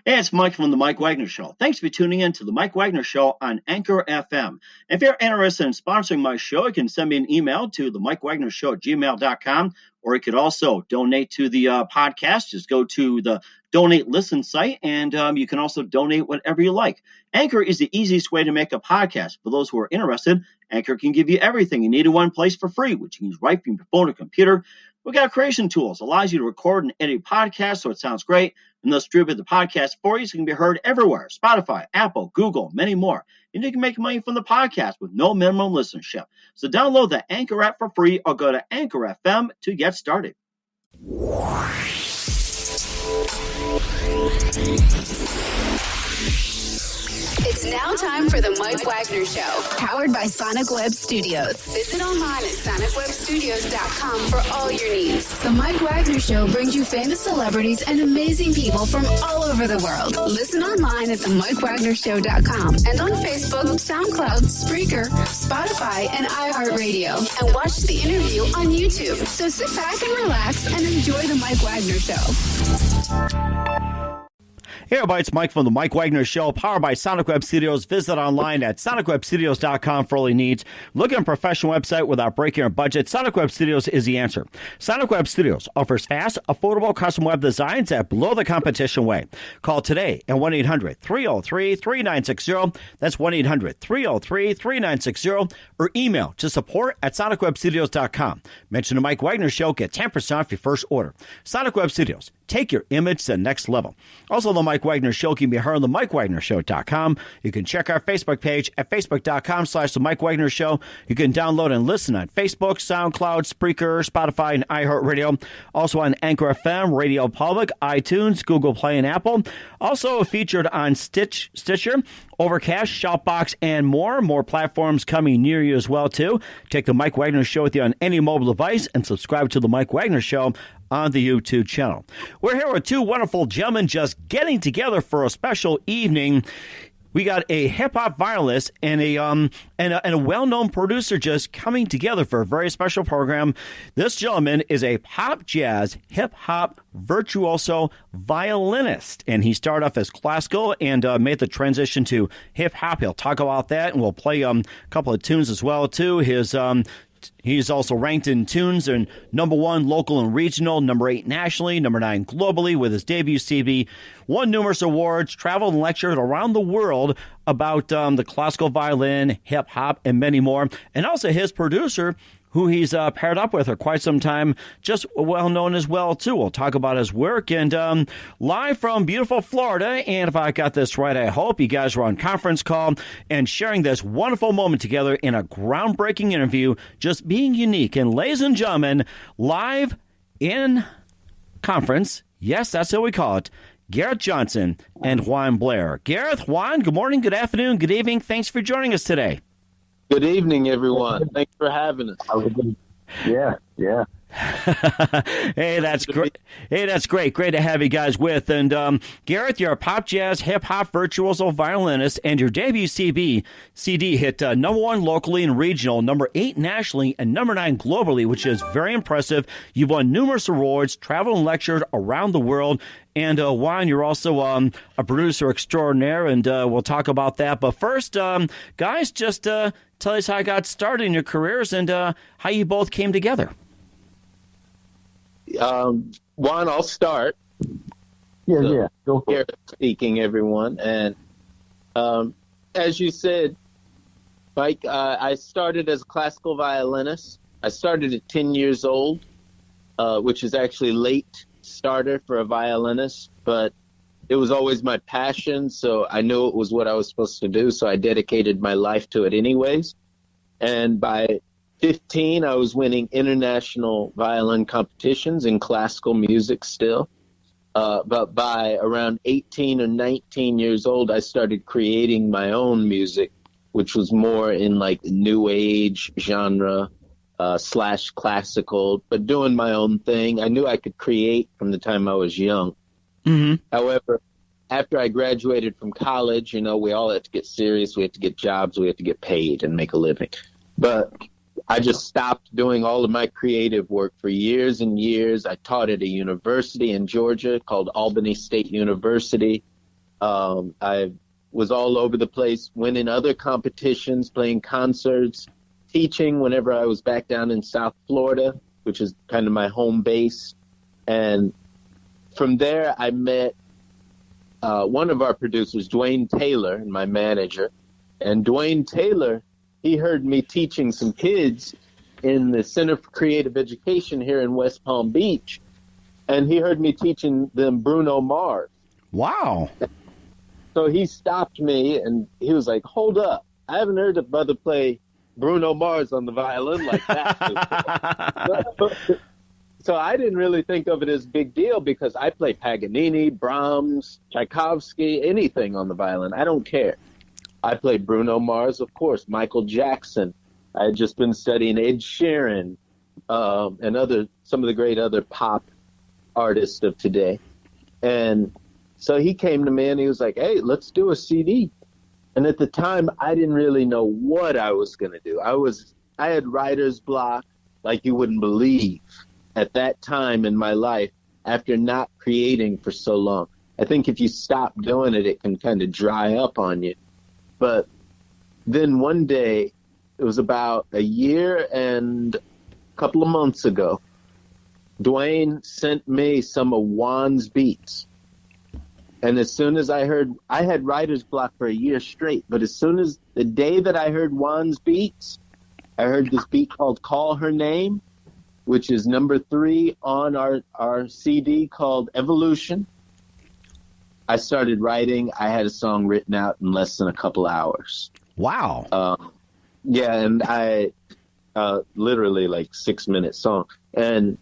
Hey, it's Mike from the Mike Wagner Show. Thanks for tuning in to the Mike Wagner Show on Anchor FM. If you're interested in sponsoring my show, you can send me an email to the Mike Wagner Show at gmail.com, or you could also donate to the podcast. Just go to the Donate Listen site, and you can also donate whatever you like. Anchor is the easiest way to make a podcast. For those who are interested, Anchor can give you everything you need in one place for free, which you can use right from your phone or computer. We've got creation tools, allows you to record and edit podcasts so it sounds great, and they'll distribute the podcast for you so it can be heard everywhere. Spotify, Apple, Google, many more. And you can make money from the podcast with no minimum listenership. So download the Anchor app for free or go to Anchor FM to get started. It's now time for the Mike Wagner Show, powered by Sonic Web Studios. Visit online at sonicwebstudios.com for all your needs. The Mike Wagner Show brings you famous celebrities and amazing people from all over the world. Listen online at themikewagnershow.com and on Facebook, SoundCloud, Spreaker, Spotify, and iHeartRadio. And watch the interview on YouTube. So sit back and relax and enjoy the Mike Wagner Show. Hey everybody, it's Mike from the Mike Wagner Show, powered by Sonic Web Studios. Visit online at sonicwebstudios.com for all your needs. Look at a professional website without breaking your budget. Sonic Web Studios is the answer. Sonic Web Studios offers fast, affordable custom web designs that blow the competition away. Call today at 1-800-303-3960. That's 1-800-303-3960. Or email to support at sonicwebstudios.com. Mention the Mike Wagner Show, get 10% off your first order. Sonic Web Studios. Take your image to the next level. Also, the Mike Wagner Show can be heard on the MikeWagnerShow.com. You can check our Facebook page at Facebook.com/The Mike Wagner Show. You can download and listen on Facebook, SoundCloud, Spreaker, Spotify, and iHeartRadio. Also on Anchor FM, Radio Public, iTunes, Google Play, and Apple. Also featured on Stitcher, Overcast, Shoutbox, and more. More platforms coming near you as well, too. Take the Mike Wagner Show with you on any mobile device and subscribe to the Mike Wagner Show on the YouTube channel. We're here with two wonderful gentlemen just getting together for a special evening. We got a hip-hop violinist and a well-known producer just coming together for a very special program. This gentleman is a pop, jazz, hip-hop virtuoso violinist, and he started off as classical and made the transition to hip-hop. He'll talk about that, and we'll play a couple of tunes as well, too. He's also ranked in tunes and #1 local and regional, #8 nationally, #9 globally with his debut CD. Won numerous awards, traveled and lectured around the world about the classical violin, hip hop, and many more. And also his producer, who he's paired up with for quite some time, just well known as well, too. We'll talk about his work. And live from beautiful Florida, and if I got this right, I hope you guys were on conference call and sharing this wonderful moment together in a groundbreaking interview, just being unique. And ladies and gentlemen, live in conference, yes, that's what we call it, Gareth Johnson and Juan Blair. Gareth, Juan, good morning, good afternoon, good evening. Thanks for joining us today. Good evening, everyone. Thanks for having us. Yeah. Hey, that's great. Great to have you guys with. And Gareth, you're a pop, jazz, hip-hop virtuoso violinist, and your debut CD hit #1 locally and regional, #8 nationally, and #9 globally, which is very impressive. You've won numerous awards, traveled and lectured around the world. And Juan, you're also a producer extraordinaire, and we'll talk about that. But first, guys, just tell us how you got started in your careers and how you both came together. Juan, I'll start. Yeah. Go for Here it. speaking, everyone. And as you said, Mike, I started as a classical violinist. I started at 10 years old, which is actually late starter for a violinist, but it was always my passion, so I knew it was what I was supposed to do, so I dedicated my life to it anyways. And by 15, I was winning international violin competitions in classical music still. But by around 18 or 19 years old, I started creating my own music, which was more in like the new age genre, / classical, but doing my own thing. I knew I could create from the time I was young. Mm-hmm. However, after I graduated from college, we all had to get serious. We had to get jobs. We had to get paid and make a living. But I just stopped doing all of my creative work for years and years. I taught at a university in Georgia called Albany State University. I was all over the place, winning other competitions, playing concerts, teaching whenever I was back down in South Florida, which is kind of my home base. And from there, I met one of our producers, Dwayne Taylor, and my manager. And Dwayne Taylor, he heard me teaching some kids in the Center for Creative Education here in West Palm Beach. And he heard me teaching them Bruno Mars. Wow. So he stopped me and he was like, hold up. I haven't heard a brother play Bruno Mars on the violin like that. So I didn't really think of it as a big deal because I play Paganini, Brahms, Tchaikovsky, anything on the violin. I don't care. I play Bruno Mars, of course, Michael Jackson. I had just been studying Ed Sheeran and some of the great other pop artists of today. And so he came to me and he was like, hey, let's do a CD. And at the time, I didn't really know what I was going to do. I had writer's block like you wouldn't believe at that time in my life after not creating for so long. I think if you stop doing it, it can kind of dry up on you. But then one day, it was about a year and a couple of months ago, Dwayne sent me some of Juan's beats. And as soon as I had writer's block for a year straight, but as soon as the day that I heard Juan's beats, I heard this beat called Call Her Name, which is number 3 on our CD called Evolution. I started writing. I had a song written out in less than a couple hours. Wow. Yeah, and I literally like 6-minute song. And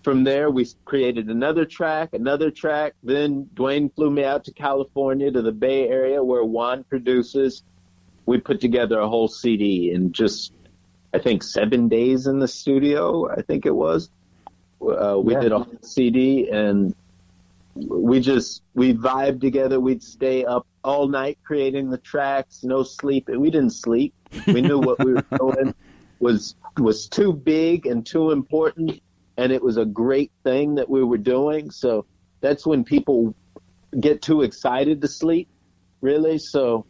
from there, we created another track. Then Dwayne flew me out to California, to the Bay Area, where Juan produces. We put together a whole CD in just, I think, 7 days in the studio, I think it was. We did a whole CD, and we vibed together. We'd stay up all night creating the tracks, no sleep. We didn't sleep. We knew what we were doing was too big and too important. And it was a great thing that we were doing. So that's when people get too excited to sleep, really. So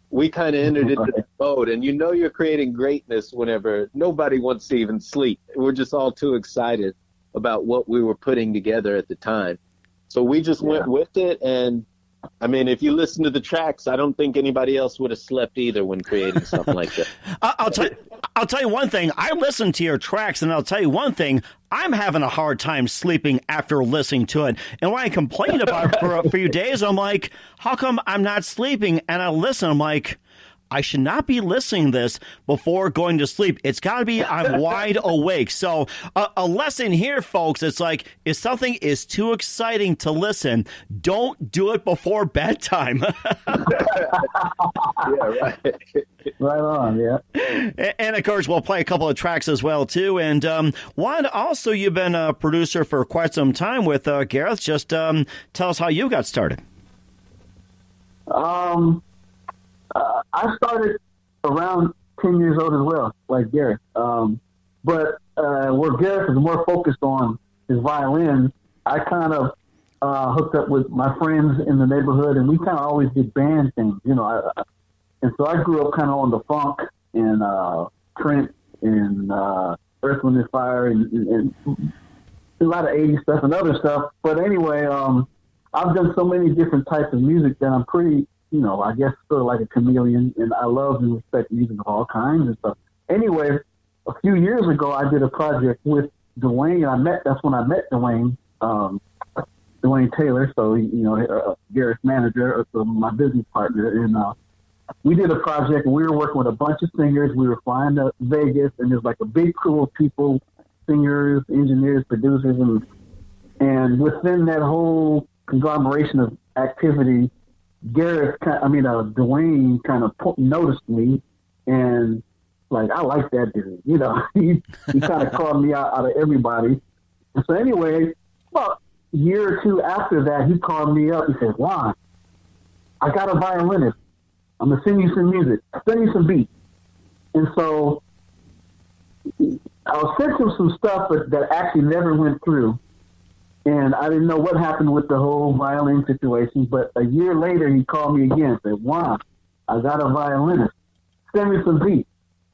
we kind of entered into that mode. And you know you're creating greatness whenever nobody wants to even sleep. We're just all too excited about what we were putting together at the time. So we just went with it. And, I mean, if you listen to the tracks, I don't think anybody else would have slept either when creating something like that. I'll tell you one thing. I listened to your tracks, and I'll tell you one thing. I'm having a hard time sleeping after listening to it. And when I complained about it for a few days, I'm like, how come I'm not sleeping? And I listen, I'm like, I should not be listening to this before going to sleep. It's got to be I'm wide awake. So a lesson here, folks, it's like if something is too exciting to listen, don't do it before bedtime. Yeah, right. Right on, yeah. And, of course, we'll play a couple of tracks as well, too. And, Juan, also, you've been a producer for quite some time with Gareth. Just tell us how you got started. I started around 10 years old as well, like Gareth. But where Gareth is more focused on his violin, I kind of hooked up with my friends in the neighborhood, and we kind of always did band things, you know. And so I grew up kind of on the funk and Trent and Earth, Wind & Fire and a lot of 80s stuff and other stuff. But anyway, I've done so many different types of music that I'm pretty, you know, I guess sort of like a chameleon, and I love and respect music of all kinds and stuff. Anyway, a few years ago, I did a project with Dwayne. That's when I met Dwayne, Dwayne Taylor. So, you know, Gareth's manager, my business partner. And we did a project, and we were working with a bunch of singers. We were flying to Vegas, and there's like a big crew of people, singers, engineers, producers. And within that whole conglomeration of activity, Dwayne kind of noticed me, and like, I like that dude. You know, he kind of called me out of everybody. And so anyway, about a year or two after that, he called me up and said, Juan, I got a violinist. I'm going to send you some music. Send you some beats. And so I'll send him some stuff that actually never went through. And I didn't know what happened with the whole violin situation, but a year later he called me again and said, Juan, I got a violinist. Send me some beats.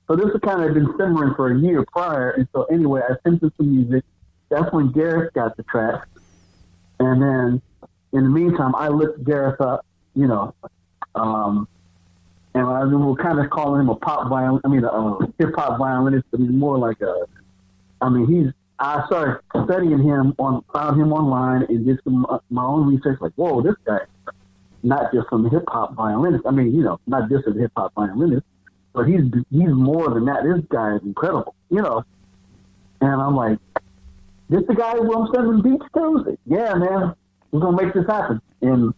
So this had kind of been simmering for a year prior. And so anyway, I sent him some music. That's when Gareth got the track. And then in the meantime, I looked Gareth up, you know, and I was kind of calling him a hip hop violinist, but he's more like I started studying him found him online and did my own research. Like, whoa, this guy, not just some hip hop violinist. I mean, you know, not just a hip hop violinist, but he's more than that. This guy is incredible, you know. And I'm like, this the guy who I'm sending beats to? Yeah, man, we're gonna make this happen. And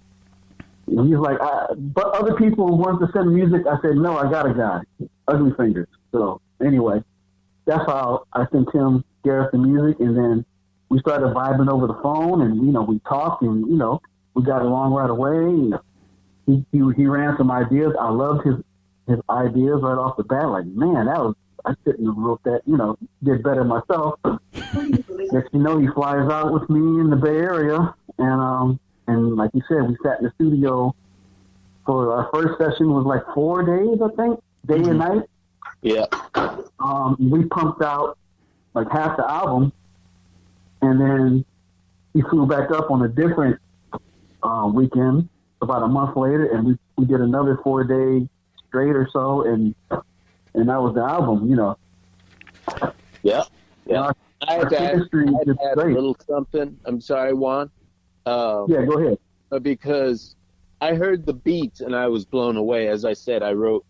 he's like, but other people want to send music. I said, no, I got a guy, Ugly Fingers. So anyway, that's how I sent him Gareth the music, and then we started vibing over the phone, and you know, we talked, and you know, we got along right away. He ran some ideas. I loved his ideas right off the bat. Like, man, I couldn't have wrote that. You know, did better myself. Next, you know, he flies out with me in the Bay Area, and like you said, we sat in the studio for our first session was like 4 days, I think, day and night. Yeah. We pumped out like half the album, and then he flew back up on a different weekend about a month later, and we did another 4 day straight or so, and that was the album, you know. Yeah. I had to add a little something. I'm sorry, Juan. Yeah, go ahead. Because I heard the beats and I was blown away. As I said, I wrote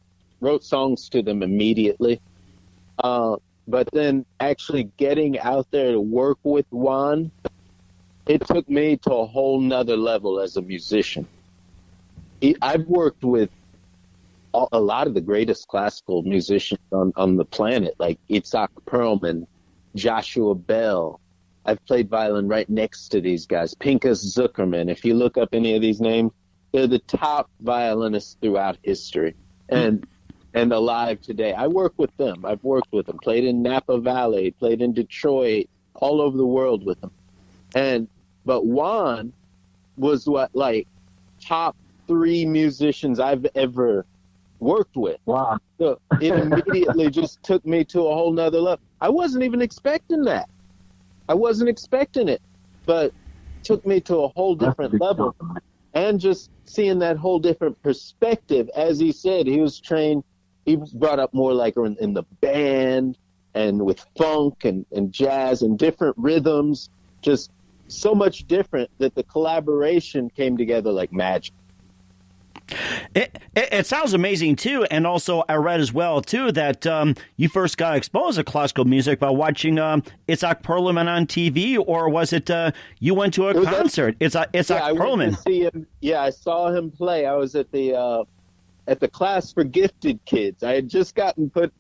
songs to them immediately. But then actually getting out there to work with Juan, it took me to a whole nother level as a musician. I've worked with a lot of the greatest classical musicians on the planet, like Izthak Perlman, Joshua Bell. I've played violin right next to these guys. Pinchas Zuckerman. If you look up any of these names, they're the top violinists throughout history. And alive today. I work with them. I've worked with them. Played in Napa Valley, played in Detroit, all over the world with them. But Juan was like top 3 musicians I've ever worked with. Wow. So it immediately just took me to a whole nother level. I wasn't even expecting that. I wasn't expecting it, but took me to a whole different level. And just seeing that whole different perspective, as he said, he was trained. He was brought up more like in the band and with funk and jazz and different rhythms, just so much different that the collaboration came together like magic. It sounds amazing, too. And also, I read as well, too, that you first got exposed to classical music by watching Izthak Perlman on TV, or was it you went to a concert? Izthak Perlman. I saw him play. I was at the class for gifted kids. I had just gotten put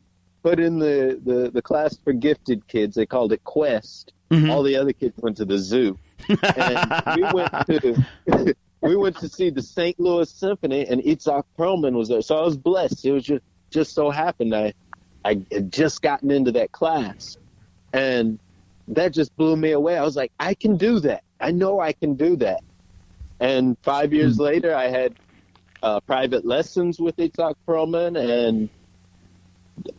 in the class for gifted kids. They called it Quest. Mm-hmm. All the other kids went to the zoo. And we went to see the St. Louis Symphony, and Izthak Perlman was there. So I was blessed. It was just so happened I had just gotten into that class. And that just blew me away. I was like, I can do that. I know I can do that. And 5 years later, I had private lessons with Izthak Perlman, and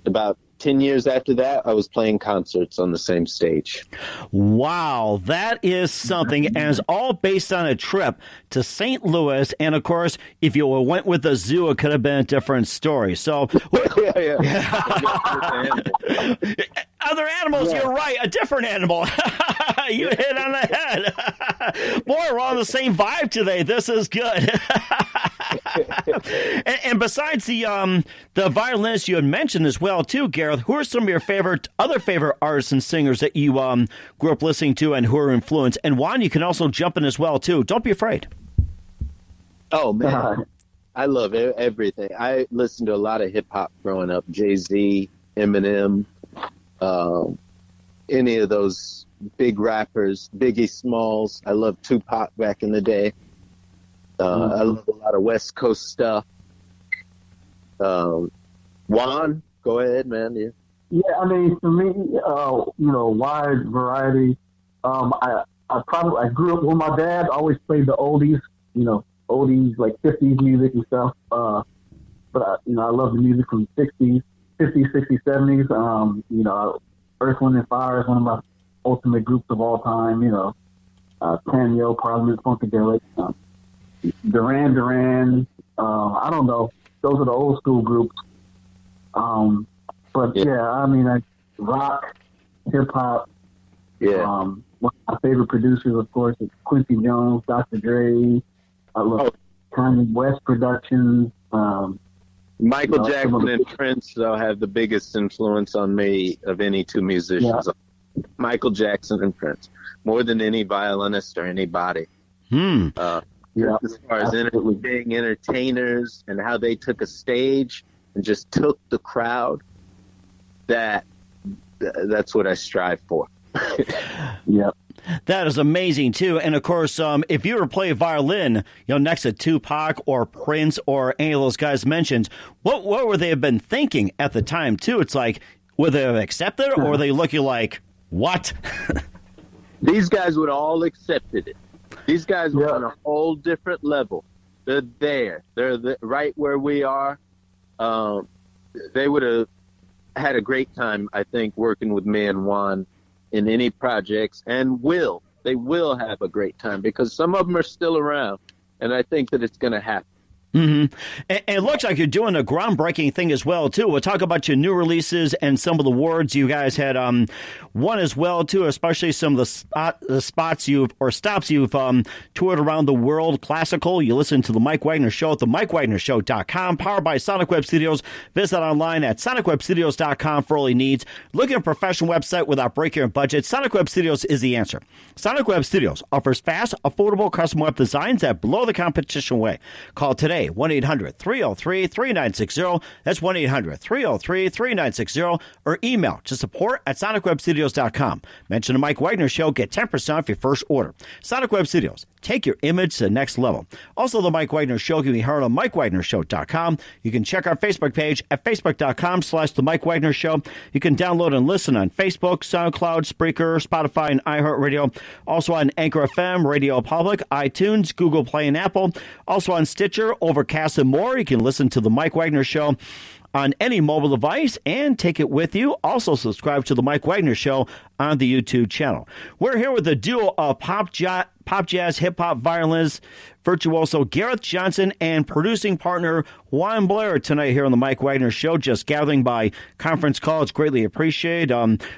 about 10 years after that, I was playing concerts on the same stage. Wow, that is something, and it's all based on a trip to St. Louis. And of course, if you went with the zoo, it could have been a different story. So, other animals, you're right, a different animal. You hit on the head. Boy, we're on the same vibe today. This is good. and besides the violinists you had mentioned as well, too, Gareth, who are some of your other favorite artists and singers that you grew up listening to and who are influenced? And Juan, you can also jump in as well, too. Don't be afraid. Oh, man. I love everything. I listened to a lot of hip-hop growing up. Jay-Z, Eminem, any of those big rappers, Biggie Smalls. I loved Tupac back in the day. I love a lot of West Coast stuff. Juan, go ahead, man. Yeah, I mean, for me, wide variety. I I grew up with my dad. Always played the oldies, oldies like 50s music and stuff. But I love the music from 60s, 50s, 60s, 70s. Earth, Wind and Fire is one of my ultimate groups of all time. Cameo, Parliament, Funkadelic, Duran. I don't know. Those are the old school groups. Rock, hip hop. Yeah. One of my favorite producers, of course, is Quincy Jones, Dr. Dre. I love Kanye West Productions. Michael Jackson and Prince, though, have the biggest influence on me of any two musicians. Yeah. Michael Jackson and Prince, more than any violinist or anybody. As far as being entertainers and how they took a stage and just took the crowd, that's what I strive for. Yep. That is amazing, too. And, of course, if you were to play violin, next to Tupac or Prince or any of those guys mentioned, what would they have been thinking at the time, too? It's like, would they have accepted it, or were they looking like, what? These guys would all accepted it. These guys were on a whole different level. They're there. They're right where we are. They would have had a great time, I think, working with me and Juan in any projects, and they will have a great time, because some of them are still around, and I think that it's going to happen. Mm-hmm. And it looks like you're doing a groundbreaking thing as well, too. We'll talk about your new releases and some of the awards you guys had won as well, too, especially some of the stops you've toured around the world. Classical. You listen to The Mike Wagner Show at themikewagnershow.com, powered by Sonic Web Studios. Visit online at sonicwebstudios.com for all your needs. Look at a professional website without breaking your budget. Sonic Web Studios is the answer. Sonic Web Studios offers fast, affordable custom web designs that blow the competition away. Call today. 1-800-303-3960. That's 1-800-303-3960. Or email to support@sonicwebstudios.com. Mention the Mike Wagner Show. Get 10% off your first order. Sonic Web Studios. Take your image to the next level. Also, the Mike Wagner Show can be heard on MikeWagnerShow.com. You can check our Facebook page at Facebook.com/The Mike Wagner Show. You can download and listen on Facebook, SoundCloud, Spreaker, Spotify, and iHeartRadio. Also on Anchor FM, Radio Public, iTunes, Google Play, and Apple. Also on Stitcher, Overcast, and more. You can listen to The Mike Wagner Show on any mobile device and take it with you. Also subscribe to The Mike Wagner Show on the YouTube channel. We're here with a duo of pop jazz, hip-hop violinist, virtuoso Gareth Johnson and producing partner Juan Blair tonight here on The Mike Wagner Show. Just gathering by conference call. It's greatly appreciated.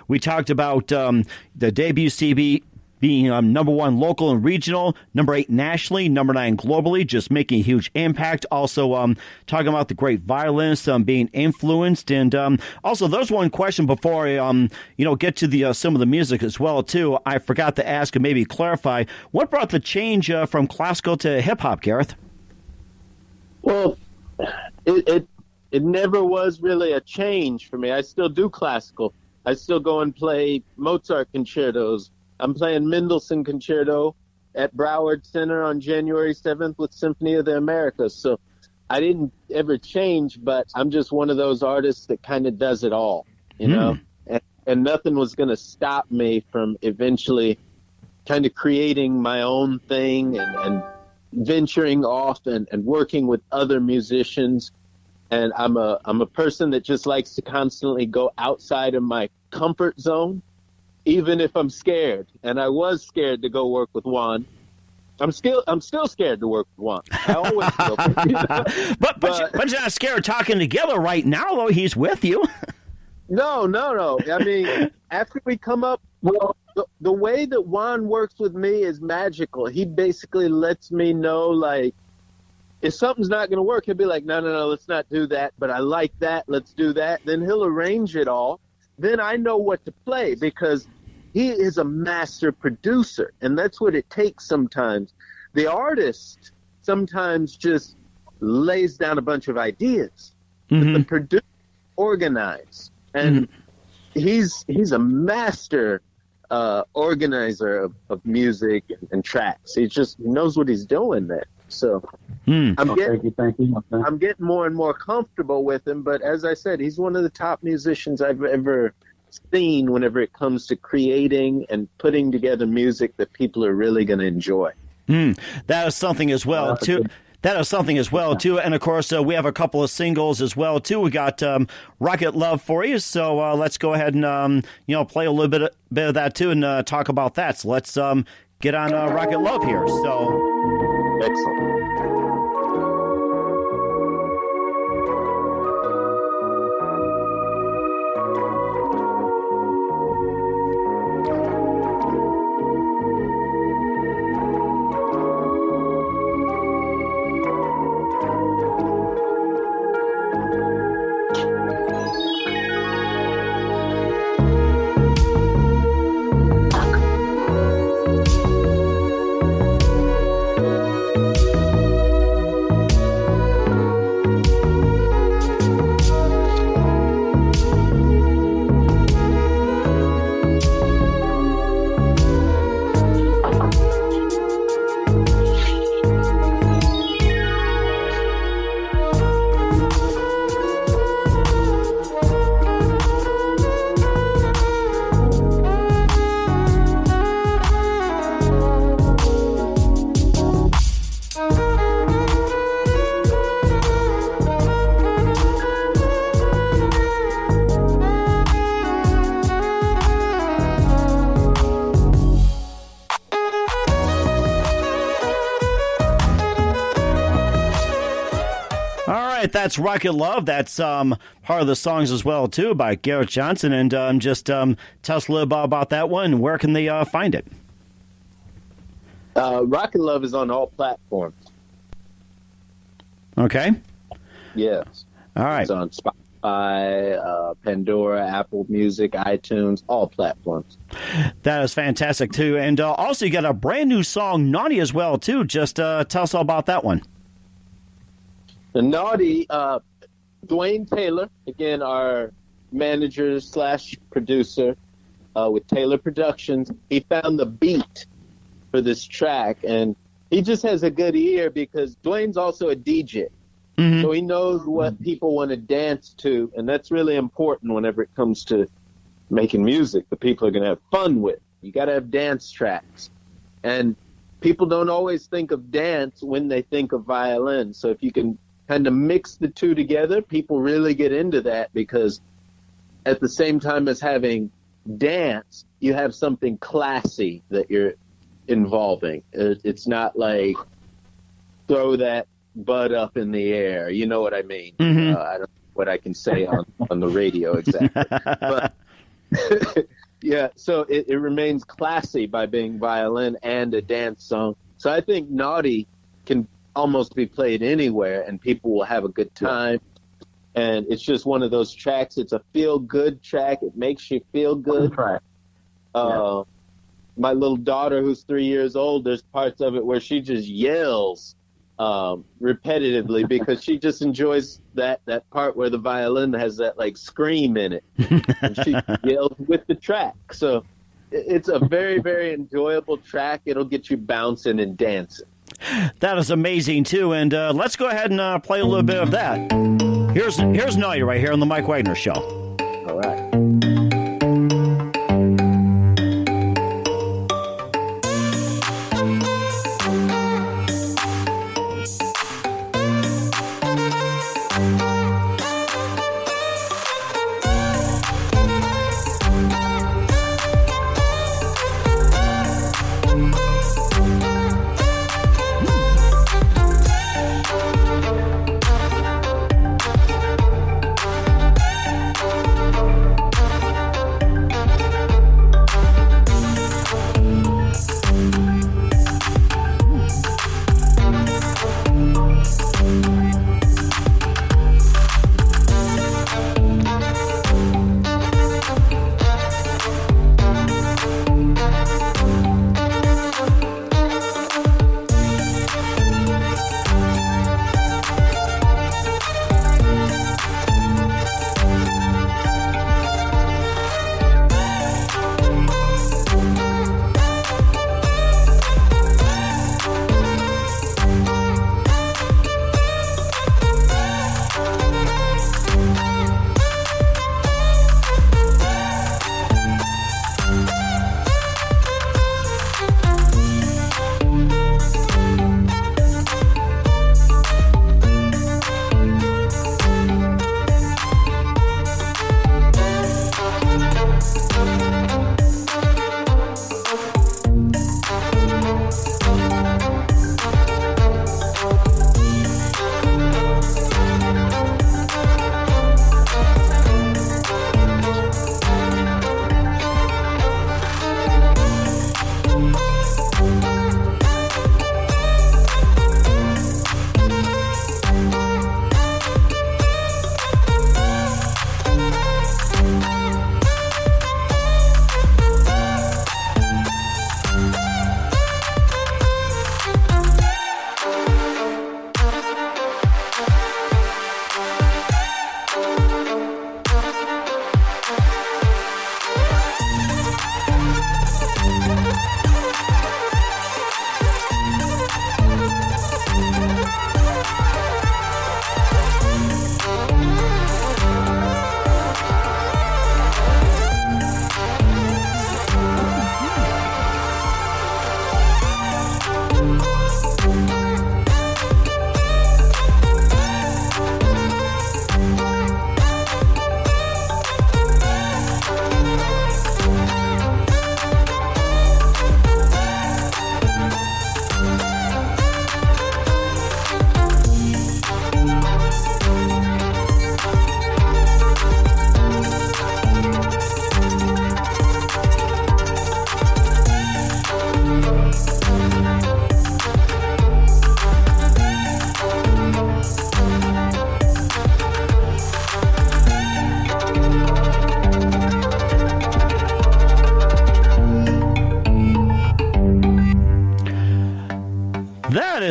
We talked about the debut CB being number 1 local and regional, number 8 nationally, number 9 globally, just making a huge impact. Also, talking about the great violinists being influenced, and also there's one question before I, get to the some of the music as well too. I forgot to ask and maybe clarify what brought the change from classical to hip hop, Gareth. Well, it never was really a change for me. I still do classical. I still go and play Mozart concertos. I'm playing Mendelssohn Concerto at Broward Center on January 7th with Symphony of the Americas. So I didn't ever change, but I'm just one of those artists that kind of does it all, you know? And nothing was going to stop me from eventually kind of creating my own thing and venturing off and working with other musicians. And I'm a person that just likes to constantly go outside of my comfort zone, even if I'm scared. And I was scared to go work with Juan. I'm still scared to work with Juan. I always will. But you're not scared of talking together right now, though. He's with you. No. I mean, after we come up, well, the way that Juan works with me is magical. He basically lets me know, like, if something's not going to work, he'll be like, no, let's not do that. But I like that. Let's do that. Then he'll arrange it all. Then I know what to play, because he is a master producer, and that's what it takes sometimes. The artist sometimes just lays down a bunch of ideas, but the producer organizes, and he's a master organizer of music and tracks. He just knows what he's doing there. So I'm getting more and more comfortable with him. But as I said, he's one of the top musicians I've ever scene whenever it comes to creating and putting together music that people are really going to enjoy. That is something as well, too. That is something as well, too. And, of course, we have a couple of singles as well, too. We got Rocket Love for you. So let's go ahead and, play a little bit of that, too, and talk about that. So let's get on Rocket Love here. So Excellent. That's Rocket Love. That's part of the songs as well, too, by Gareth Johnson. And just tell us a little bit about that one. Where can they find it? Rocket Love is on all platforms. Okay. Yes. All right. It's on Spotify, Pandora, Apple Music, iTunes, all platforms. That is fantastic, too. And also, you got a brand new song, Naughty, as well, too. Just tell us all about that one. The Naughty, Dwayne Taylor, again, our manager / producer with Taylor Productions, he found the beat for this track, and he just has a good ear because Dwayne's also a DJ. Mm-hmm. So he knows what people want to dance to, and that's really important whenever it comes to making music that people are going to have fun with. You got to have dance tracks. And people don't always think of dance when they think of violin. So if you can kind of mix the two together, people really get into that because at the same time as having dance, you have something classy that you're involving. It's not like throw that butt up in the air. You know what I mean? Mm-hmm. I don't know what I can say on the radio exactly. But yeah, so it remains classy by being violin and a dance song. So I think Naughty can almost be played anywhere and people will have a good time. And it's just one of those tracks. It's a feel-good track. It makes you feel good. My little daughter, who's 3 years old, there's parts of it where she just yells repetitively because she just enjoys that part where the violin has that like scream in it. And she yells with the track. So it's a very, very enjoyable track. It'll get you bouncing and dancing. That is amazing, too. And let's go ahead and play a little bit of that. Here's Naughty right here on the Mike Wagner Show. All right.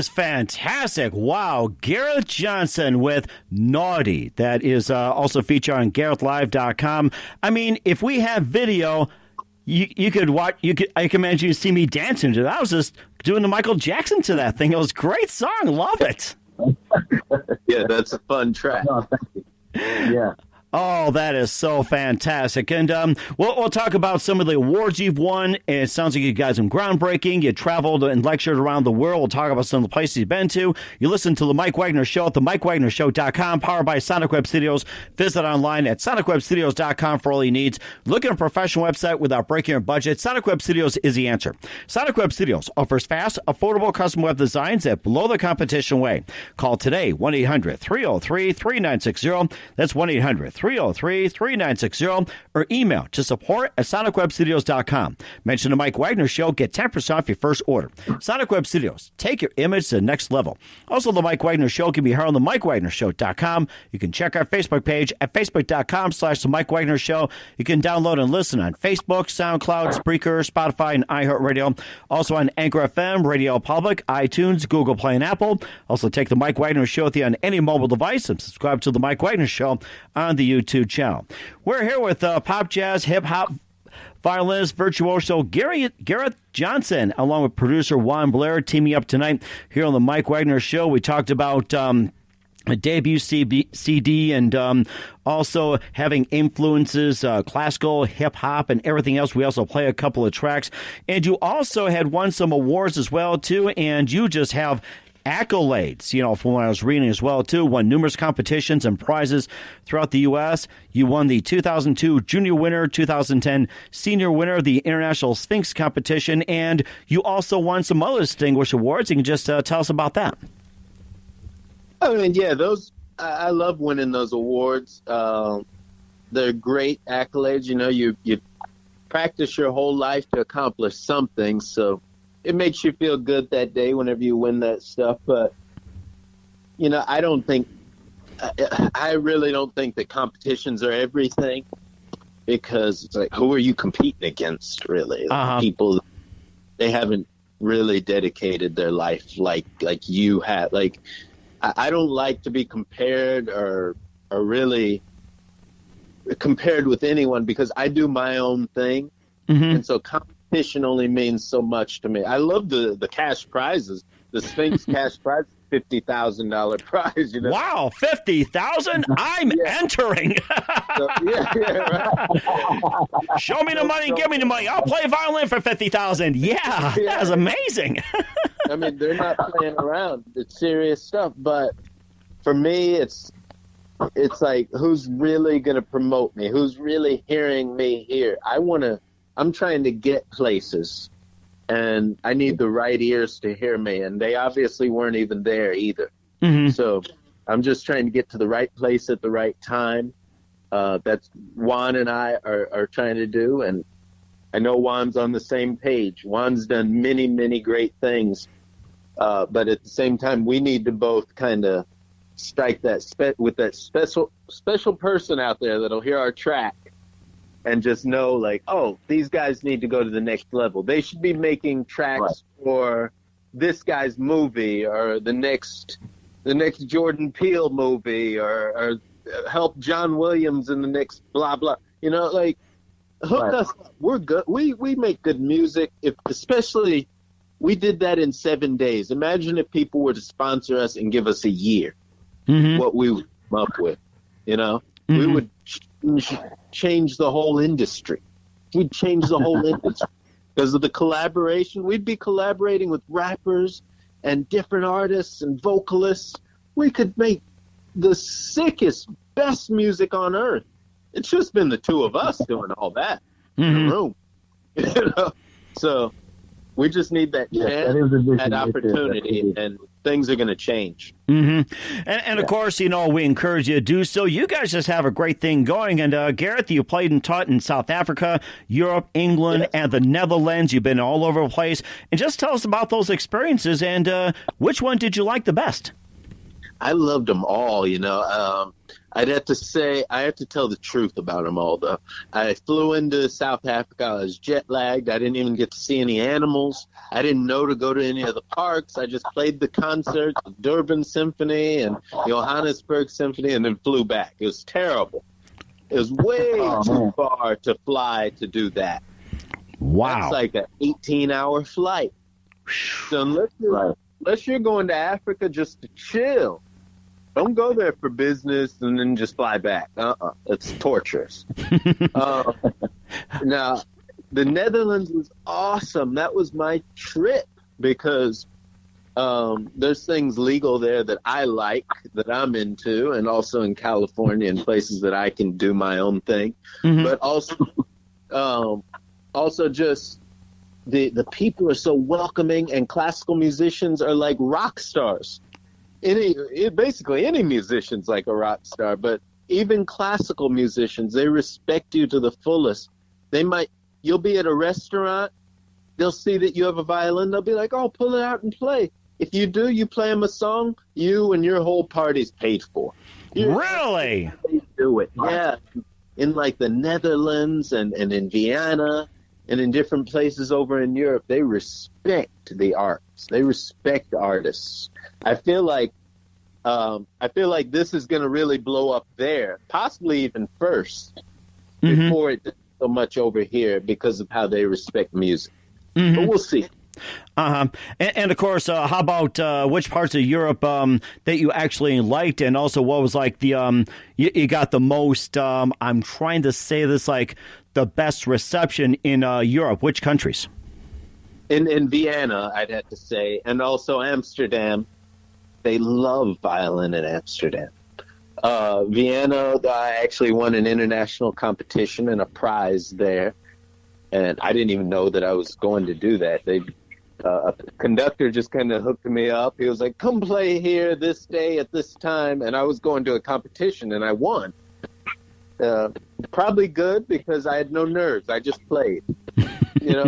is fantastic. Wow. Gareth Johnson with Naughty. That is also featured on GarethLive.com. I mean, if we have video, you could watch. I can imagine you see me dancing to that. I was just doing the Michael Jackson to that thing. It was a great song. Love it. Yeah, that's a fun track. No, thank you. Yeah. Oh, that is so fantastic. And we'll talk about some of the awards you've won. It sounds like you got some groundbreaking. You traveled and lectured around the world. We'll talk about some of the places you've been to. You listen to The Mike Wagner Show at themikewagnershow.com, powered by Sonic Web Studios. Visit online at sonicwebstudios.com for all your needs. Look at a professional website without breaking your budget. Sonic Web Studios is the answer. Sonic Web Studios offers fast, affordable custom web designs that blow the competition away. Call today, 1-800-303-3960. That's 1-800-303-3960, or email to support@sonicwebstudios.com. Mention the Mike Wagner Show. Get 10% off your first order. Sonic Web Studios. Take your image to the next level. Also, the Mike Wagner Show can be heard on the MikeWagnerShow.com. You can check our Facebook page at Facebook.com/the Mike Wagner Show. You can download and listen on Facebook, SoundCloud, Spreaker, Spotify, and iHeartRadio. Also on Anchor FM, Radio Public, iTunes, Google Play, and Apple. Also, take the Mike Wagner Show with you on any mobile device and subscribe to the Mike Wagner Show on the YouTube channel. We're here with pop, jazz, hip-hop violinist, virtuoso Gareth Johnson, along with producer Juan Blair, teaming up tonight here on the Mike Wagner Show. We talked about a debut CD and also having influences, classical, hip-hop, and everything else. We also play a couple of tracks. And you also had won some awards as well, too, and you just have accolades, from what I was reading as well, too. Won numerous competitions and prizes throughout the U.S. You won the 2002 junior winner, 2010 senior winner of the International Sphinx competition, and you also won some other distinguished awards. You can just tell us about that. I mean, yeah, I love winning those awards. They're great accolades. You practice your whole life to accomplish something, so it makes you feel good that day whenever you win that stuff. But, I really don't think that competitions are everything, because it's like, who are you competing against, really? People, they haven't really dedicated their life like you have. Like, I don't like to be compared or really compared with anyone, because I do my own thing. Mm-hmm. And so competition only means so much to me. I love the cash prizes. The Sphinx cash prize, $50,000 prize. Wow, $50,000! I'm entering. Right. Show me the money, give me the money. I'll play violin for $50,000. Yeah, that is amazing. I mean, they're not playing around. It's serious stuff. But for me, it's like, who's really going to promote me? Who's really hearing me here? I'm trying to get places, and I need the right ears to hear me, and they obviously weren't even there either. Mm-hmm. So I'm just trying to get to the right place at the right time. That's Juan and I are trying to do, and I know Juan's on the same page. Juan's done many, many great things, but at the same time, we need to both kind of strike that with that special person out there that'll hear our track and just know, like, oh, these guys need to go to the next level. They should be making tracks for this guy's movie, or the next Jordan Peele movie, or help John Williams in the next blah blah. Like, hook us up. We're good. We make good music. Especially we did that in 7 days. Imagine if people were to sponsor us and give us a year. Mm-hmm. What we would come up with. Mm-hmm. We would change the whole industry. We'd change the whole industry because of the collaboration. We'd be collaborating with rappers and different artists and vocalists. We could make the sickest, best music on earth. It's just been the two of us doing all that in the room. So we just need that chance, that opportunity, and things are going to change. Mm-hmm. And of course, we encourage you to do so. You guys just have a great thing going. And Gareth, you played and taught in South Africa, Europe, England, and the Netherlands. You've been all over the place. And just tell us about those experiences, and which one did you like the best? I loved them all. I'd have to say, I have to tell the truth about them all, though. I flew into South Africa. I was jet lagged. I didn't even get to see any animals. I didn't know to go to any of the parks. I just played the concert, the Durban Symphony and Johannesburg Symphony, and then flew back. It was terrible. It was way too far to fly to do that. Wow. That's like an 18-hour flight. So unless you're going to Africa just to chill, don't go there for business and then just fly back. It's torturous. Now, the Netherlands was awesome. That was my trip because there's things legal there that I like, that I'm into, and also in California and places that I can do my own thing. Mm-hmm. But also just the people are so welcoming, and classical musicians are like rock stars. Basically any musician's like a rock star, but even classical musicians, they respect you to the fullest. You'll be at a restaurant, they'll see that you have a violin, they'll be like, oh, pull it out and play. If you do, you play them a song, you and your whole party's paid for. Really? They do it. Yeah. In like the Netherlands and in Vienna and in different places over in Europe, they respect the arts. They respect artists. I feel like this is going to really blow up there, possibly even first, before it does so much over here because of how they respect music. Mm-hmm. But we'll see. And of course, how about which parts of Europe that you actually liked, and also what was like the you got the most? I'm trying to say this, like the best reception in Europe. Which countries? In Vienna, I'd have to say, and also Amsterdam. They love violin in Amsterdam. Vienna, I actually won an international competition and a prize there. And I didn't even know that I was going to do that. A conductor just kind of hooked me up. He was like, come play here this day at this time. And I was going to a competition, and I won. Probably good because I had no nerves. I just played.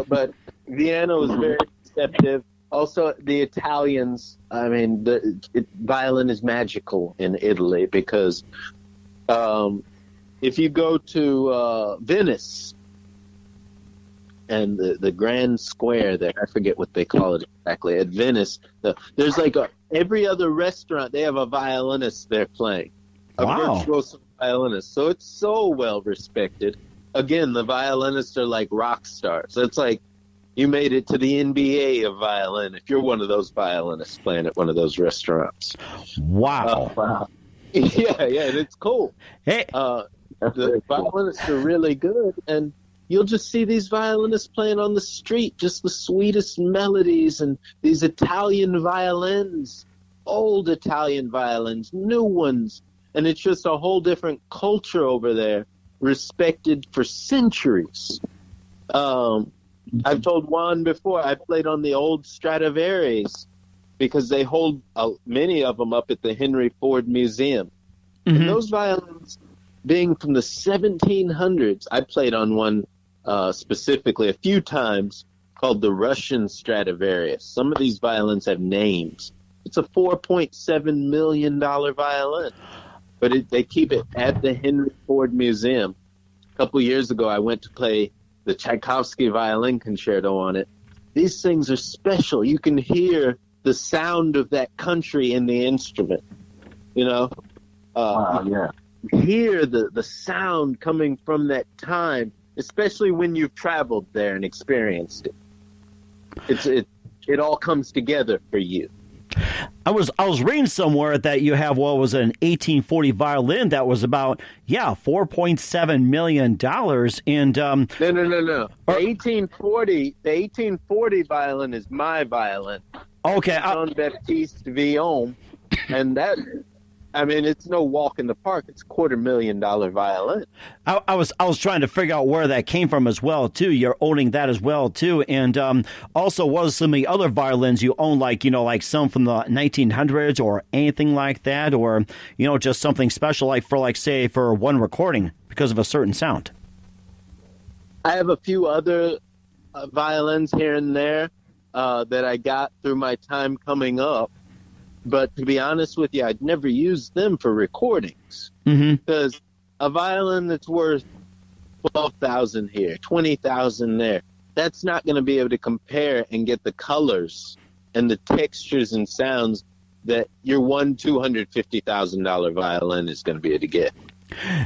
But Vienna was very receptive. Also, the Italians, I mean, violin is magical in Italy because if you go to Venice and the Grand Square there, I forget what they call it exactly, at Venice, there's like every other restaurant, they have a violinist there playing, a virtuoso violinist. So it's so well respected. Again, the violinists are like rock stars. It's like, you made it to the NBA of violin if you're one of those violinists playing at one of those restaurants. Wow. Yeah, it's cool. Hey. The violinists are really good, and you'll just see these violinists playing on the street, just the sweetest melodies, and these Italian violins, old Italian violins, new ones, and it's just a whole different culture over there, respected for centuries. I've told Juan before, I played on the old Stradivarius because they hold many of them up at the Henry Ford Museum. Mm-hmm. And those violins, being from the 1700s, I played on one specifically a few times called the Russian Stradivarius. Some of these violins have names. It's a $4.7 million violin, but they keep it at the Henry Ford Museum. A couple years ago, I went to play the Tchaikovsky violin concerto on it. These things are special. You can hear the sound of that country in the instrument. Hear the sound coming from that time, especially when you've traveled there and experienced it. It all comes together for you. I was reading somewhere that you have what was an 1840 violin that was about $4.7 million, and no. The 1840 violin is my violin. Okay, Jean-Baptiste Villon, and that. I mean, it's no walk in the park. It's $250,000 violin. I was trying to figure out where that came from as well, too. You're owning that as well, too. And also, what are some of the other violins you own, like some from the 1900s or anything like that? Or, just something special, say, for one recording because of a certain sound? I have a few other violins here and there that I got through my time coming up. But to be honest with you, I'd never used them for recordings because a violin that's worth $12,000 here, $20,000 there, that's not going to be able to compare and get the colors and the textures and sounds that your $250,000 violin is going to be able to get.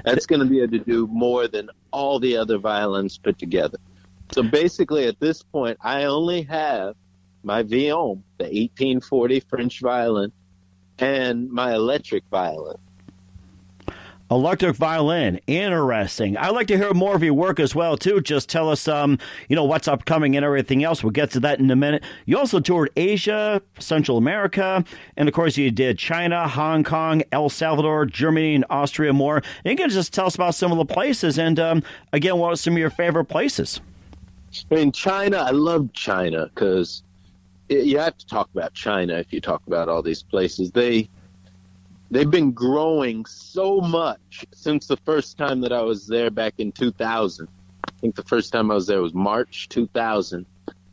That's going to be able to do more than all the other violins put together. So basically, at this point, I only have my violon, the 1840 French violin, and my electric violin. Electric violin, interesting. I'd like to hear more of your work as well, too. Just tell us, what's upcoming and everything else. We'll get to that in a minute. You also toured Asia, Central America, and, of course, you did China, Hong Kong, El Salvador, Germany, and Austria more. And you can just tell us about some of the places and, again, what are some of your favorite places? In China, I love China because you have to talk about China if you talk about all these places. They've been growing so much since the first time that I was there back in 2000. I think the first time I was there was March 2000.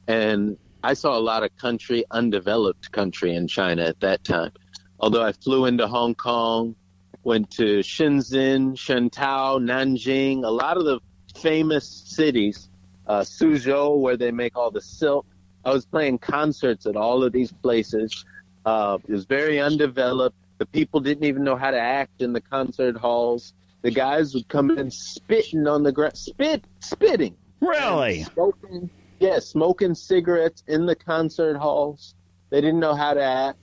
And I saw a lot of undeveloped country in China at that time. Although I flew into Hong Kong, went to Shenzhen, Shentao, Nanjing, a lot of the famous cities, Suzhou, where they make all the silk. I was playing concerts at all of these places. It was very undeveloped. The people didn't even know how to act in the concert halls. The guys would come in spitting on the ground, spitting. Really? Smoking cigarettes in the concert halls. They didn't know how to act.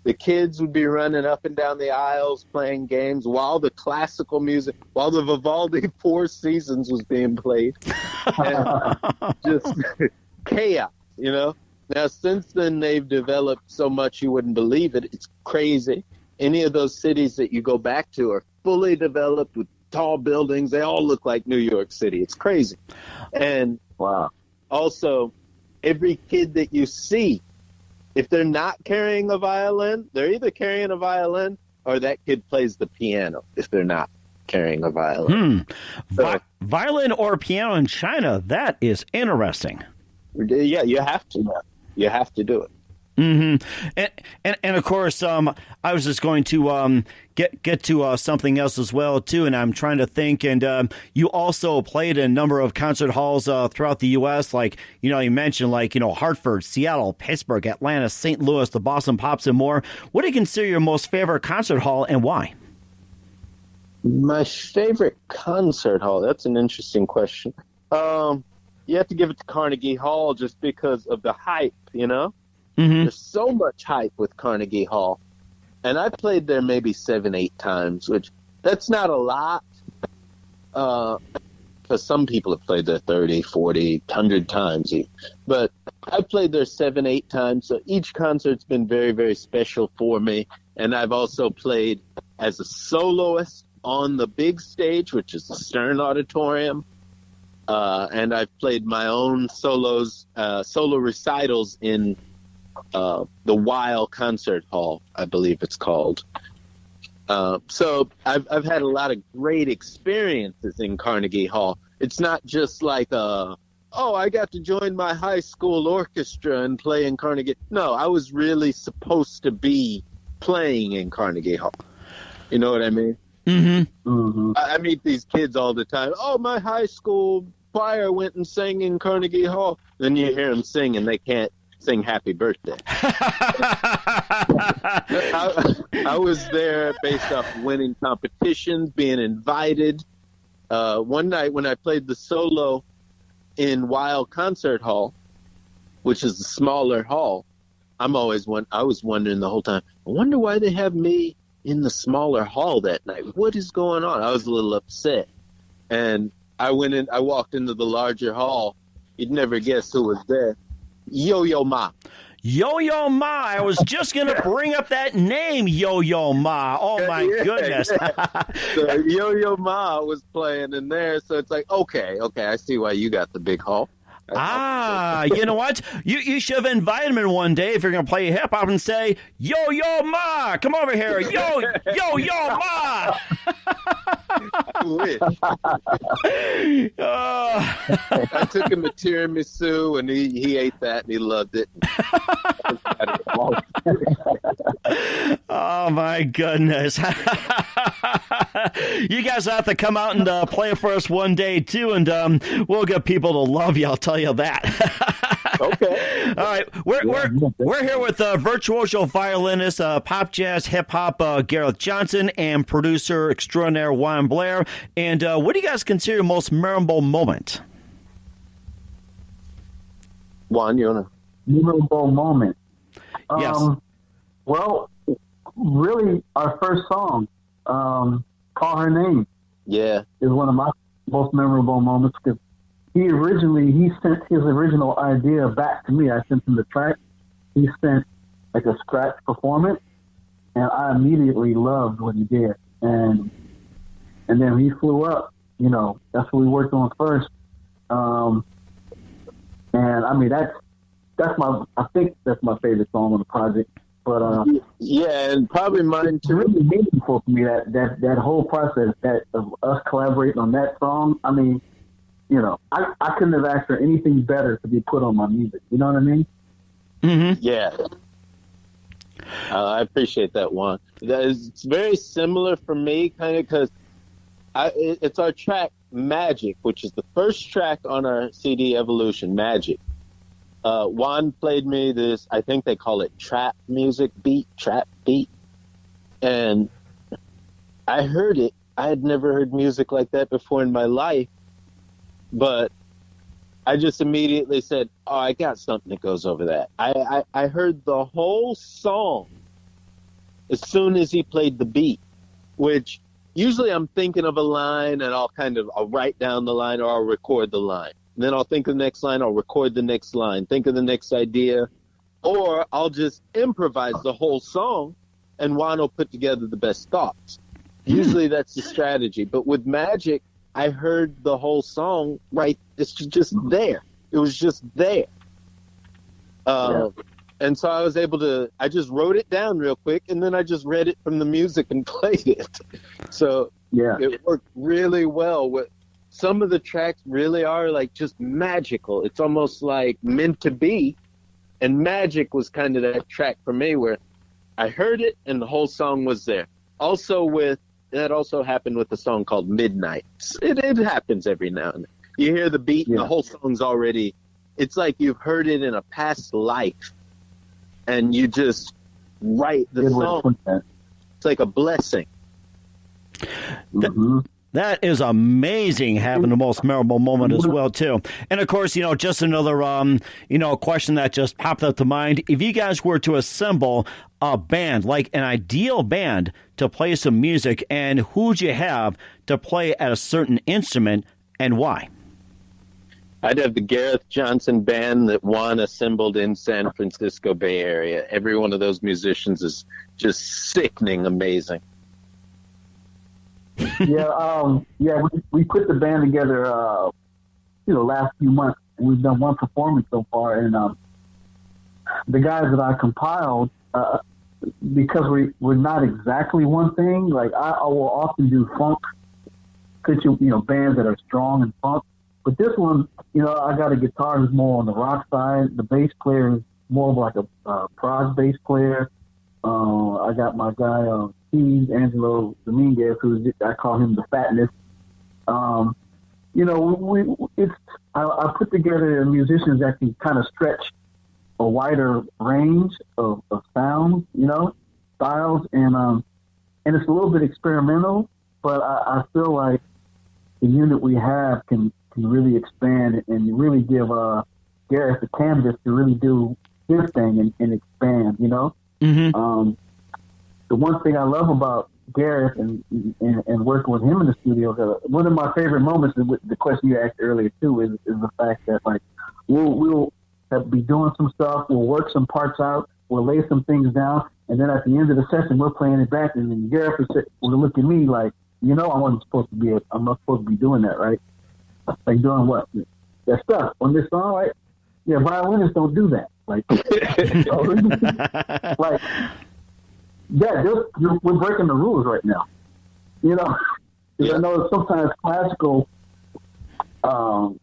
The kids would be running up and down the aisles playing games while the classical music, while the Vivaldi Four Seasons was being played. And just chaos, Now, since then, they've developed so much you wouldn't believe it. It's crazy. Any of those cities that you go back to are fully developed with tall buildings. They all look like New York City. It's crazy. And wow. Also, every kid that you see, if they're not carrying a violin, they're either carrying a violin or that kid plays the piano if they're not carrying a violin. Violin or piano in China, that is interesting. Yeah, you have to. You have to do it. Mm-hmm. And of course, I was just going to get to something else as well too, and I'm trying to think. And you also played in a number of concert halls throughout the U.S. Like you mentioned Hartford, Seattle, Pittsburgh, Atlanta, St. Louis, the Boston Pops, and more. What do you consider your most favorite concert hall, and why? My favorite concert hall. That's an interesting question. You have to give it to Carnegie Hall just because of the hype, There's so much hype with Carnegie Hall. And I played there maybe 7-8 times, which that's not a lot. Because some people have played there 30, 40, 100 times. But I played there 7-8 times. So each concert's been very, very special for me. And I've also played as a soloist on the big stage, which is the Stern Auditorium. And I've played my own solo recitals in the Weil Concert Hall, I believe it's called. So I've had a lot of great experiences in Carnegie Hall. It's not just like I got to join my high school orchestra and play in Carnegie. No, I was really supposed to be playing in Carnegie Hall. You know what I mean? Mm-hmm. Mm-hmm. I meet these kids all the time. Oh, my high school choir went and sang in Carnegie Hall. Then you hear them sing and they can't sing Happy Birthday. I was there based off winning competitions, being invited. One night when I played the solo in Weil Concert Hall, which is the smaller hall, I was wondering the whole time, I wonder why they have me in the smaller hall that night. What is going on? I was a little upset. And I walked into the larger hall. You'd never guess who was there. Yo-Yo Ma. Yo-Yo Ma. I was just going to bring up that name, Yo-Yo Ma. Oh, my goodness. So Yo-Yo Ma was playing in there. So it's like, okay, I see why you got the big hall. You know what? You should have invited him in one day if you're going to play hip hop and say, Yo-Yo Ma, come over here. Yo-Yo Ma. I wish. I took him to tiramisu and he ate that and he loved it. Oh, my goodness. You guys have to come out and play for us one day, too, and we'll get people to love you, I'll tell you that. Okay. All right. We're here with virtuoso violinist, pop, jazz, hip-hop Gareth Johnson, and producer extraordinaire Juan Blair. And what do you guys consider your most memorable moment? Juan, you want to? Memorable moment. Yes. Well, really, our first song, Call Her Name, Yeah. is one of my most memorable moments because he sent his original idea back to me. I sent him the track. He sent like a scratch performance, and I immediately loved what he did. And then he flew up. You know, that's what we worked on first. And I mean, I think that's my favorite song on the project. But yeah, and probably mine it's too. really meaningful to me that whole process of us collaborating on that song. I mean, you know, I couldn't have asked for anything better to be put on my music. You know what I mean? Mm-hmm. Yeah. I appreciate that one. It's very similar for me, kind of, because it's our track Magic, which is the first track on our CD Evolution, Magic. Juan played me this, I think they call it trap beat. And I heard it. I had never heard music like that before in my life. But I just immediately said, oh, I got something that goes over that. I heard the whole song as soon as he played the beat, which usually I'm thinking of a line and I'll write down the line or I'll record the line. And then I'll think of the next line, I'll record the next line, think of the next idea, or I'll just improvise the whole song and Juan will put together the best thoughts. Usually that's the strategy. But with Magic, I heard the whole song, right? It's just there. It was just there. And so I was able to, I just wrote it down real quick, and then I just read it from the music and played it. So it worked really well. Some of the tracks really are like just magical. It's almost like meant to be. And Magic was kind of that track for me where I heard it and the whole song was there. That also happened with a song called Midnights. It happens every now and then. You hear the beat and the whole song's already, it's like you've heard it in a past life and you just write the song. It's like a blessing. That is amazing, having the most memorable moment as well, too. And, of course, just another, question that just popped up to mind. If you guys were to assemble a band, like an ideal band, to play some music, and who'd you have to play at a certain instrument and why? I'd have the Gareth Johnson band that Juan assembled in San Francisco Bay Area. Every one of those musicians is just sickening amazing. We put the band together, last few months. And we've done one performance so far, and the guys that I compiled, because we're not exactly one thing. Like I will often do funk, bands that are strong and funk. But this one, I got a guitar who's more on the rock side. The bass player is more of like a prog bass player. I got my guy Angelo Dominguez, I call him the Fatness. I put together musicians that can kind of stretch a wider range of sounds, styles, and it's a little bit experimental, but I feel like the unit we have can really expand and really give Gareth the canvas to really do his thing and expand, Mm-hmm. The one thing I love about Gareth and working with him in the studio, one of my favorite moments, the question you asked earlier too, is the fact that like we'll be doing some stuff, we'll work some parts out, we'll lay some things down, and then at the end of the session we're playing it back, and then Gareth will look at me like, I'm not supposed to be doing that, right? Like doing what? That stuff on this song, right? Yeah, violinists don't do that. Like, we're breaking the rules right now. I know sometimes classical can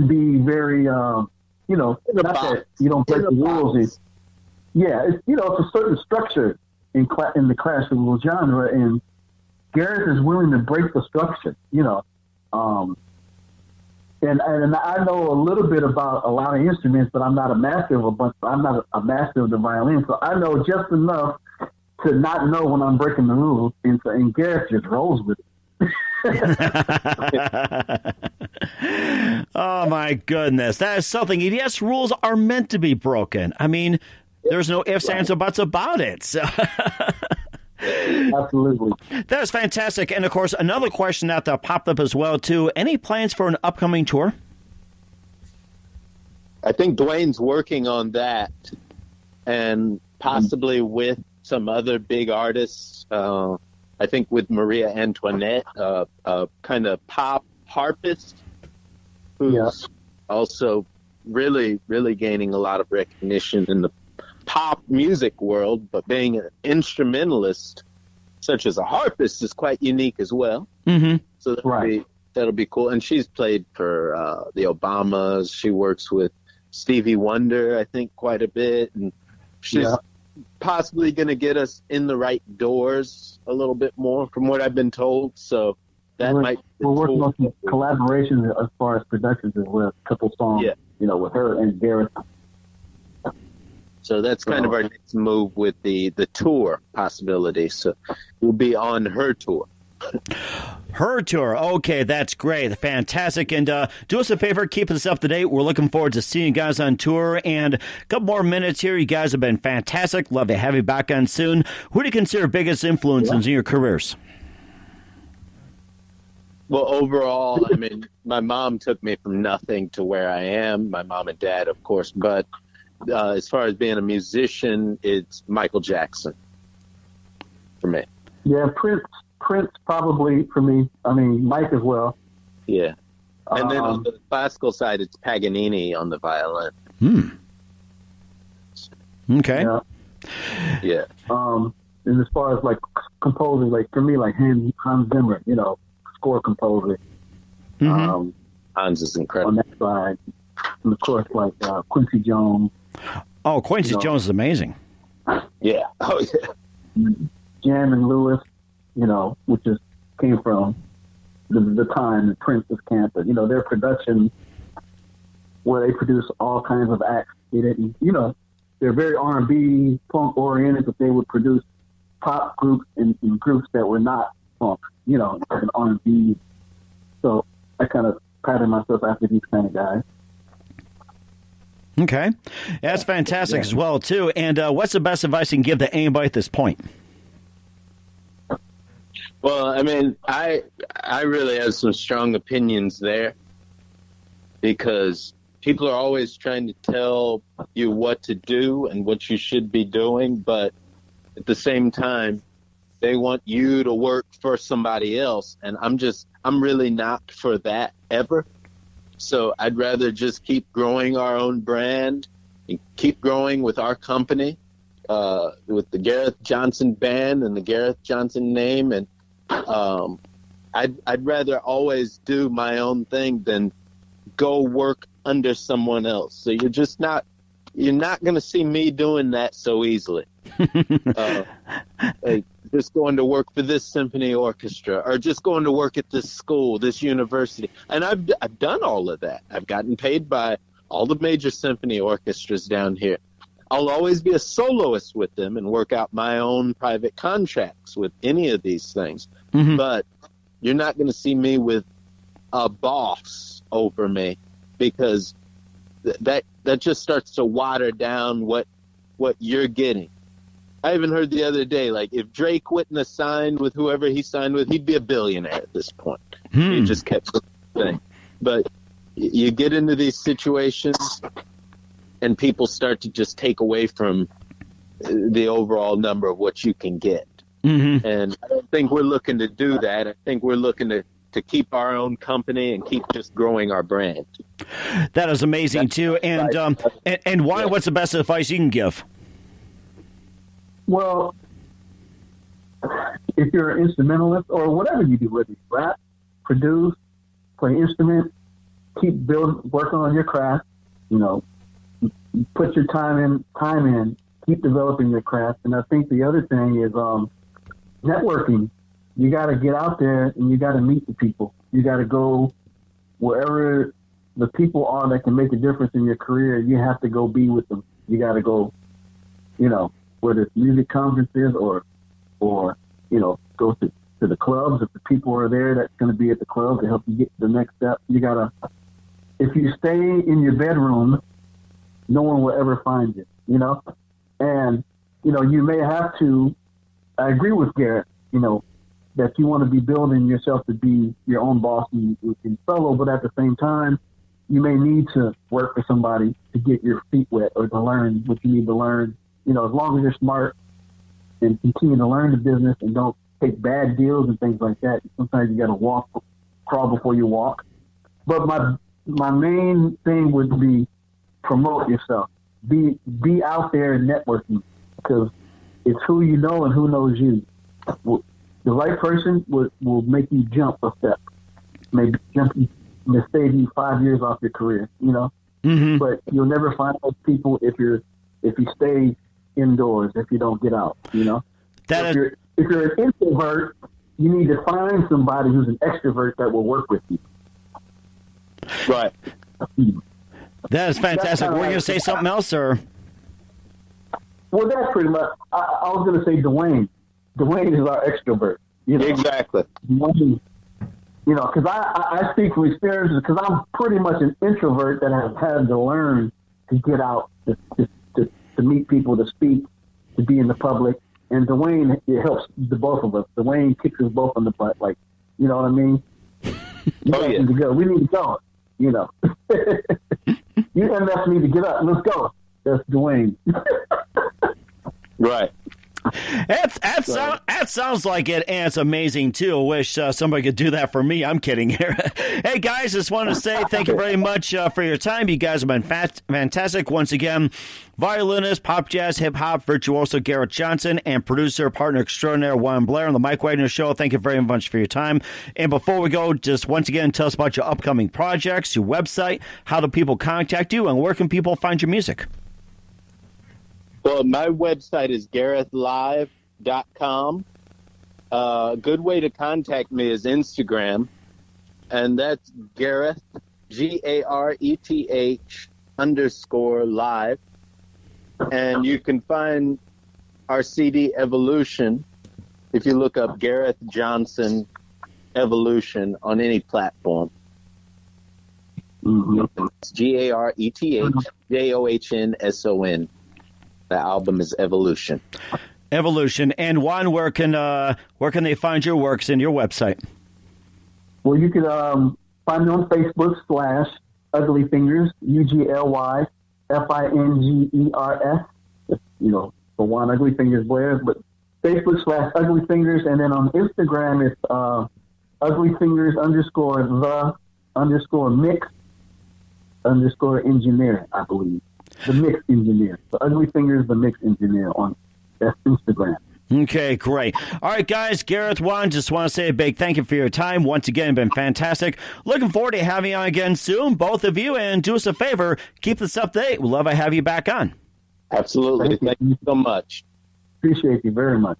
be very, not that you don't break the rules. It's a certain structure in the classical genre, and Gareth is willing to break the structure, And I know a little bit about a lot of instruments, but I'm not a master of a bunch. I'm not a master of the violin, so I know just enough to not know when I'm breaking the rules, and Gareth just rolls with it. Oh my goodness, that is something. Yes, rules are meant to be broken. I mean, there's no ifs, ands, or buts about it. So. Absolutely. That is fantastic. And of course, another question that popped up as well too. Any plans for an upcoming tour? I think Dwayne's working on that, and possibly with some other big artists. I think with Maria Antoinette, a kind of pop harpist, who's also really, really gaining a lot of recognition in the pop music world, but being an instrumentalist such as a harpist is quite unique as well. Mm-hmm. So that'll be cool. And she's played for the Obamas. She works with Stevie Wonder, I think, quite a bit, and she's possibly going to get us in the right doors a little bit more, from what I've been told. So we're working on some collaborations as far as productions as well. A couple songs, with her and Gareth. So that's kind of our next move with the tour possibility. So we'll be on her tour. Her tour. Okay, that's great. Fantastic. And do us a favor, keep us up to date. We're looking forward to seeing you guys on tour. And a couple more minutes here. You guys have been fantastic. Love to have you back on soon. Who do you consider biggest influences in your careers? Well, overall, I mean, my mom took me from nothing to where I am. My mom and dad, of course. But as far as being a musician, it's Michael Jackson for me. Yeah, Prince probably for me. I mean, Mike as well. Yeah. And then on the classical side, it's Paganini on the violin. Okay. Yeah. And as far as like composing, like for me, like Hans Zimmer, score composer. Hans is incredible. On that side. And of course, like Quincy Jones. Oh, Quincy Jones is amazing. Yeah. Oh, yeah. Jam and Lewis, which came from the time the Prince's camp, but their production where they produce all kinds of acts. They didn't, they're very R&B, funk oriented, but they would produce pop groups and groups that were not funk, like an R&B. So I kind of pattern myself after these kind of guys. Okay. That's fantastic as well, too. And what's the best advice you can give to anybody at this point? Well, I mean, I really have some strong opinions there, because people are always trying to tell you what to do and what you should be doing, but at the same time, they want you to work for somebody else, and I'm really not for that ever. So I'd rather just keep growing our own brand and keep growing with our company, with the Gareth Johnson band and the Gareth Johnson name, and I'd rather always do my own thing than go work under someone else. So you're not going to see me doing that so easily. Like just going to work for this symphony orchestra, or just going to work at this school, this university. And I've done all of that. I've gotten paid by all the major symphony orchestras down here. I'll always be a soloist with them and work out my own private contracts with any of these things. But you're not going to see me with a boss over me, because that just starts to water down what you're getting. I even heard the other day, like, if Drake wouldn't have signed with whoever he signed with, he'd be a billionaire at this point. He just kept saying. But you get into these situations, and people start to just take away from the overall number of what you can get. And I don't think we're looking to do that. I think we're looking to keep our own company and keep just growing our brand. That is amazing, too. And why? What's the best advice you can give? Well, if you're an instrumentalist or whatever you do, whether you rap, produce, play instrument, working on your craft, put your time in keep developing your craft. And I think the other thing is networking. You got to get out there and you got to meet the people. You got to go wherever the people are that can make a difference in your career. You have to go be with them. You got to go, whether it's music conferences or go to the clubs. If the people are there that's going to be at the club to help you get to the next step, you got to, if you stay in your bedroom, no one will ever find you, And, you may have to, I agree with Gareth, that you want to be building yourself to be your own boss and solo, but at the same time, you may need to work for somebody to get your feet wet or to learn what you need to learn. As long as you're smart and continue to learn the business and don't take bad deals and things like that. Sometimes you got to crawl before you walk. But my main thing would be promote yourself. Be out there and networking, because it's who you know and who knows you. The right person will make you jump a step, maybe save you 5 years off your career, Mm-hmm. But you'll never find those people if you stay indoors, if you don't get out, If you're an introvert, you need to find somebody who's an extrovert that will work with you. Right. That is fantastic. Were you going to say something else, or? Well, that's pretty much. I was going to say Dwayne. Dwayne is our extrovert. Exactly. Dwayne, because I speak from experiences, because I'm pretty much an introvert that has had to learn to get out, to meet people, to speak, to be in the public. And Dwayne, it helps the both of us. Dwayne kicks us both in the butt, like, you know what I mean? Need to go. We need to go, You MF need to get up. Let's go. That's Dwayne. Right. That sounds like it, and it's amazing, too. I wish somebody could do that for me. I'm kidding here. Hey, guys, just wanted to say thank you very much for your time. You guys have been fantastic. Once again, violinist, pop, jazz, hip-hop, virtuoso Gareth Johnson, and producer, partner extraordinaire Juan Blair on the Mike Wagner Show. Thank you very much for your time. And before we go, just once again, tell us about your upcoming projects, your website, how do people contact you, and where can people find your music? Well, my website is garethlive.com. A good way to contact me is Instagram, and that's Gareth, GARETH _live. And you can find our CD Evolution if you look up Gareth Johnson Evolution on any platform. Mm-hmm. It's GARETHJOHNSON. The album is Evolution. Evolution. And Juan, where can they find your works and your website? Well, you can find me on Facebook /Ugly Fingers, UGLYFINGERS. For Juan Ugly Fingers Blair, but Facebook /Ugly Fingers, and then on Instagram it's Ugly Fingers _the_mix _engineer, I believe. The Mix Engineer. The Ugly Fingers, the Mix Engineer on Instagram. Okay, great. All right, guys, Gareth, Juan, just want to say a big thank you for your time. Once again, been fantastic. Looking forward to having you on again soon, both of you, and do us a favor, keep this up to date. We'd love to have you back on. Absolutely. Thank you so much. Appreciate you very much.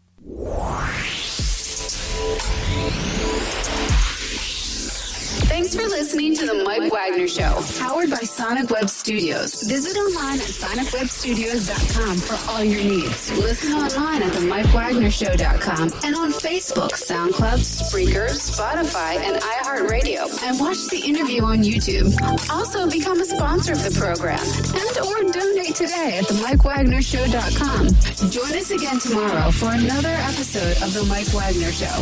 Thanks for listening to The Mike Wagner Show, powered by Sonic Web Studios. Visit online at sonicwebstudios.com for all your needs. Listen online at themikewagnershow.com and on Facebook, SoundCloud, Spreaker, Spotify, and iHeartRadio. And watch the interview on YouTube. Also, become a sponsor of the program and or donate today at themikewagnershow.com. Join us again tomorrow for another episode of The Mike Wagner Show.